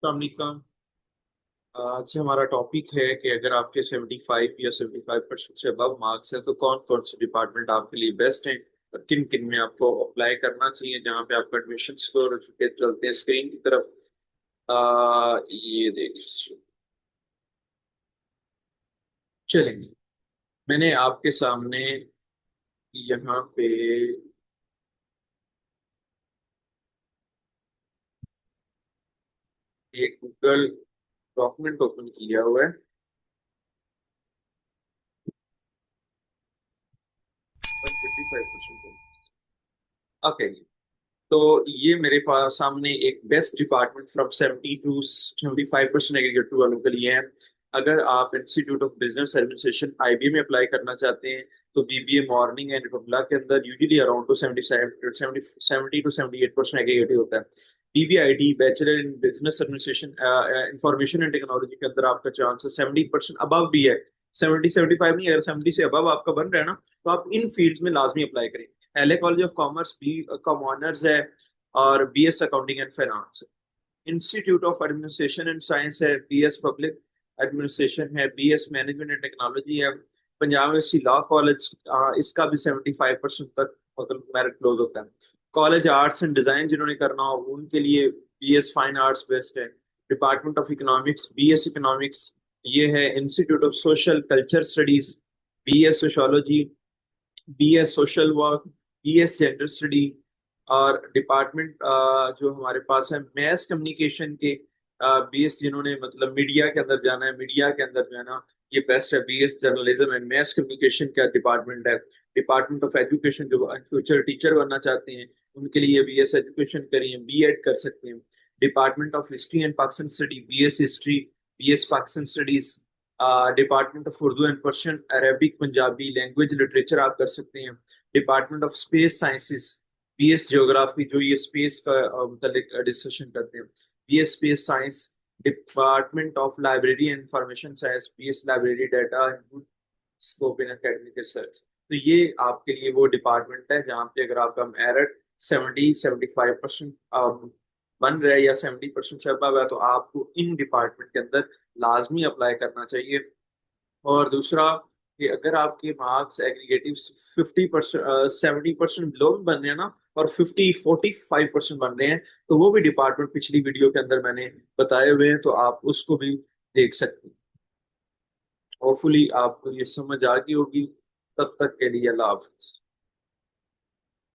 अस्सलाम। आज से हमारा टॉपिक है कि अगर आपके 75 या 75% से अबव मार्क्स हैं तो कौन कौन से डिपार्टमेंट आपके लिए बेस्ट हैं और किन किन में आपको अप्लाई करना चाहिए, जहाँ पे आपका एडमिशन स्कोर हो चुके। चलते हैं स्क्रीन की तरफ। ये देखिए, चलेंगे। मैंने आपके सामने यहाँ पे एक गूगल डॉक्यूमेंट ओपन किया हुआ है। 55%। ओके, तो ये मेरे पास सामने एक best department from 70 to 75% aggregate वालों के लिए है। अगर आप institute of business administration IB में अप्लाई करना चाहते हैं तो बीबीए मॉर्निंग एंड रिपब्लिक के अंदर usually around to 70 to 78% aggregate होता है। BBIT bachelor in business administration information and technology के अंदर आपका चांस है 70% अबव भी है। 70-75 नहीं, अगर 70 से अबव आपका बन रहा है ना, तो आप इन फील्ड्स में लाजमी अप्लाई करें। LA college of commerce B com honours है, और BS accounting and finance. Institute of administration and science है, बीएस पब्लिक एडमिनिस्ट्रेशन है, बीएस मैनेजमेंट एंड टेक्नोलॉजी है। पंजाब यूनिवर्सिटी लॉ कॉलेज, इसका भी 75% तक मतलब मेरिट क्लोज होता है। कॉलेज आर्ट्स एंड डिजाइन जिन्होंने करना हो उनके लिए बीएस फाइन आर्ट्स बेस्ट है। Department of economics BS economics ये है। Institute of social culture studies BS sociology, BS social work, BS gender study. और डिपार्टमेंट जो हमारे पास है मैस कम्युनिकेशन के बीएस, जिन्होंने मतलब मीडिया के अंदर जाना है, मीडिया के अंदर जो है ना, ये बेस्ट है। BS journalism and mass communication का डिपार्टमेंट है। डिपार्टमेंट ऑफ एजुकेशन जो फ्यूचर टीचर बनना चाहते हैं उनके लिए बीएस एजुकेशन करिए, बीएड कर सकते हैं। Department of history and Pakistan study BS history, BS Pakistan studies. Department of Urdu and Persian Arabic Punjabi language literature आप कर सकते हैं। Department of space sciences BS geography, जो ये स्पेस का मतलब डिस्कशन करते हैं, BS space science. Department of library and information science BS library data scope in academic research. तो ये आपके लिए वो डिपार्टमेंट है जहाँ पे अगर आपका मेरिट 70-75% बन रहा है या 70% से अबव है तो आपको इन डिपार्टमेंट के अंदर लाजमी अप्लाई करना चाहिए। और दूसरा कि अगर आपके मार्क्स एग्रीगेटिव 50% 70% बिलो में बन रहे हैं ना, और 45% बन रहे हैं, तो वो भी डिपार्टमेंट पिछली वीडियो के अंदर मैंने बताए हुए हैं, तो आप उसको भी देख सकते हैं। होपफुली आपको ये समझ आ गई होगी। तब तक के लिए अल्लाह हाफिज।